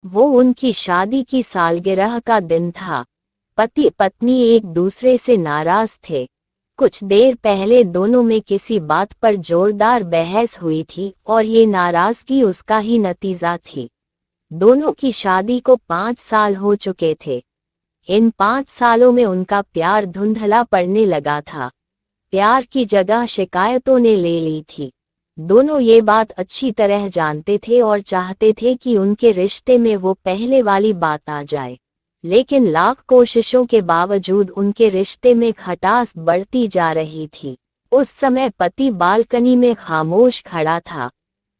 वो उनकी शादी की सालगिरह का दिन था। पति पत्नी एक दूसरे से नाराज थे। कुछ देर पहले दोनों में किसी बात पर जोरदार बहस हुई थी और ये नाराजगी उसका ही नतीजा थी। दोनों की शादी को 5 साल हो चुके थे। इन 5 सालों में उनका प्यार धुंधला पड़ने लगा था। प्यार की जगह शिकायतों ने ले ली थी। दोनों ये बात अच्छी तरह जानते थे और चाहते थे कि उनके रिश्ते में वो पहले वाली बात आ जाए, लेकिन लाख कोशिशों के बावजूद उनके रिश्ते में खटास बढ़ती जा रही थी। उस समय पति बालकनी में खामोश खड़ा था।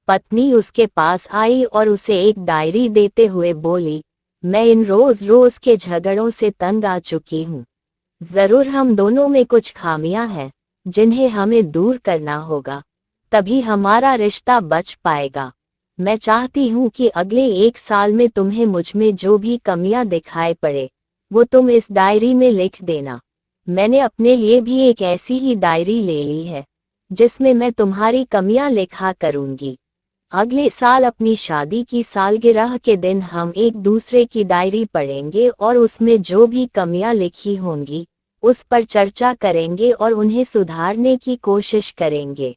पत्नी उसके पास आई और उसे एक डायरी देते हुए बोली, मैं इन रोज रोज के झगड़ों से तंग आ चुकी हूँ। जरूर हम दोनों में कुछ खामियां हैं जिन्हें हमें दूर करना होगा, तभी हमारा रिश्ता बच पाएगा। मैं चाहती हूँ कि अगले 1 साल में तुम्हें मुझ में जो भी कमियां दिखाई पड़े वो तुम इस डायरी में लिख देना। मैंने अपने लिए भी एक ऐसी ही डायरी ले ली है जिसमें मैं तुम्हारी कमियां लिखा करूंगी। अगले साल अपनी शादी की सालगिरह के दिन हम एक दूसरे की डायरी पढ़ेंगे और उसमें जो भी कमियां लिखी होंगी उस पर चर्चा करेंगे और उन्हें सुधारने की कोशिश करेंगे।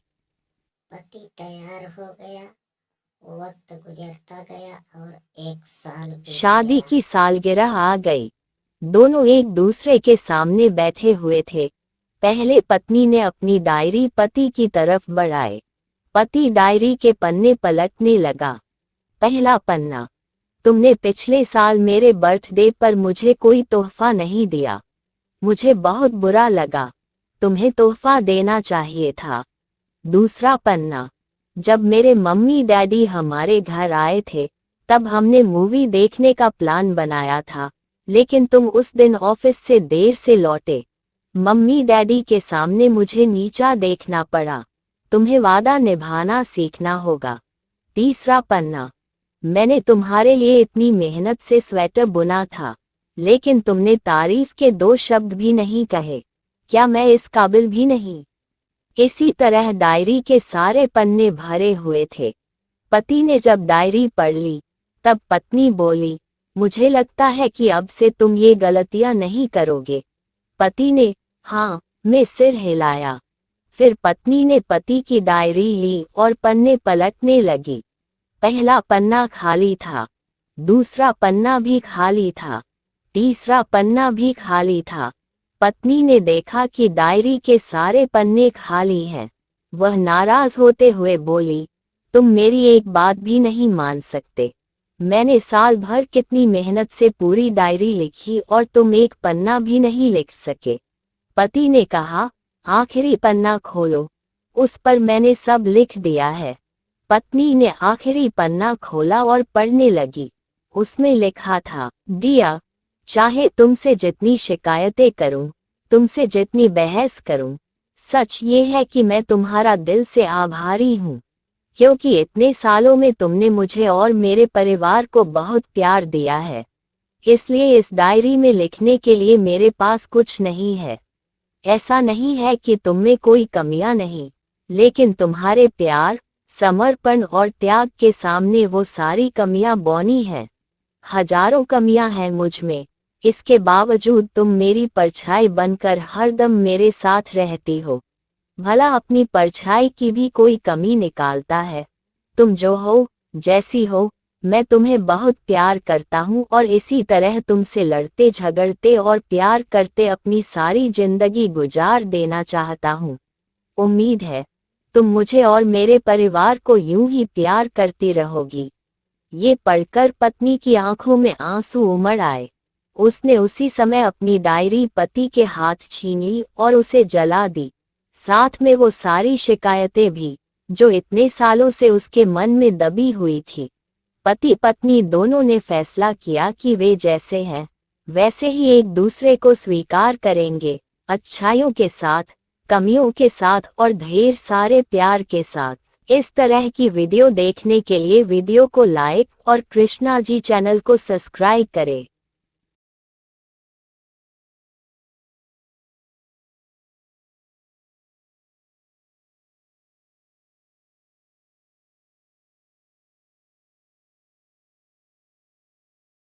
पति तैयार हो गया। वक्त गुजरता गया और 1 साल बीत शादी गया। की सालगिरह आ गई। दोनों एक दूसरे के सामने बैठे हुए थे। पहले पत्नी ने अपनी डायरी पति की तरफ बढ़ाई। पति डायरी के पन्ने पलटने लगा। पहला पन्ना, तुमने पिछले साल मेरे बर्थडे पर मुझे कोई तोहफा नहीं दिया। मुझे बहुत बुरा लगा। तुम्हें तोहफा देना चाहिए था। दूसरा पन्ना, जब मेरे मम्मी डैडी हमारे घर आए थे तब हमने मूवी देखने का प्लान बनाया था, लेकिन तुम उस दिन ऑफिस से देर से लौटे। मम्मी डैडी के सामने मुझे नीचा देखना पड़ा। तुम्हें वादा निभाना सीखना होगा। तीसरा पन्ना, मैंने तुम्हारे लिए इतनी मेहनत से स्वेटर बुना था, लेकिन तुमने तारीफ के 2 शब्द भी नहीं कहे। क्या मैं इस काबिल भी नहीं? इसी तरह डायरी के सारे पन्ने भरे हुए थे। पति ने जब डायरी पढ़ ली तब पत्नी बोली, मुझे लगता है कि अब से तुम ये गलतियां नहीं करोगे। पति ने हाँ में सिर हिलाया। फिर पत्नी ने पति की डायरी ली और पन्ने पलटने लगी। पहला पन्ना खाली था, दूसरा पन्ना भी खाली था, तीसरा पन्ना भी खाली था। पत्नी ने देखा कि डायरी के सारे पन्ने खाली हैं। वह नाराज होते हुए बोली, तुम मेरी एक बात भी नहीं मान सकते। मैंने साल भर कितनी मेहनत से पूरी डायरी लिखी और तुम एक पन्ना भी नहीं लिख सके। पति ने कहा, आखिरी पन्ना खोलो, उस पर मैंने सब लिख दिया है। पत्नी ने आखिरी पन्ना खोला और पढ़ने लगी। उसमें लिखा था, डियर, चाहे तुमसे जितनी शिकायतें करूं, तुमसे जितनी बहस करूं, सच ये है कि मैं तुम्हारा दिल से आभारी हूं, क्योंकि इतने सालों में तुमने मुझे और मेरे परिवार को बहुत प्यार दिया है। इसलिए इस डायरी में लिखने के लिए मेरे पास कुछ नहीं है। ऐसा नहीं है कि तुममें कोई कमियां नहीं, लेकिन तुम्हारे प्यार, समर्पण और त्याग के सामने वो सारी कमियां बौनी हैं। हजारों कमियां हैं मुझ में, इसके बावजूद तुम मेरी परछाई बनकर हरदम मेरे साथ रहती हो। भला अपनी परछाई की भी कोई कमी निकालता है? तुम जो हो, जैसी हो, मैं तुम्हें बहुत प्यार करता हूँ और इसी तरह तुमसे लड़ते झगड़ते और प्यार करते अपनी सारी जिंदगी गुजार देना चाहता हूँ। उम्मीद है तुम मुझे और मेरे परिवार को यूं ही प्यार करती रहोगी। ये पढ़कर पत्नी की आंखों में आंसू उमड़ आए। उसने उसी समय अपनी डायरी पति के हाथ छीन ली और उसे जला दी, साथ में वो सारी शिकायतें भी जो इतने सालों से उसके मन में दबी हुई थी। पति पत्नी दोनों ने फैसला किया कि वे जैसे हैं वैसे ही एक दूसरे को स्वीकार करेंगे, अच्छाइयों के साथ, कमियों के साथ और ढेर सारे प्यार के साथ। इस तरह की वीडियो देखने के लिए वीडियो को लाइक और कृष्णा जी चैनल को सब्सक्राइब करें।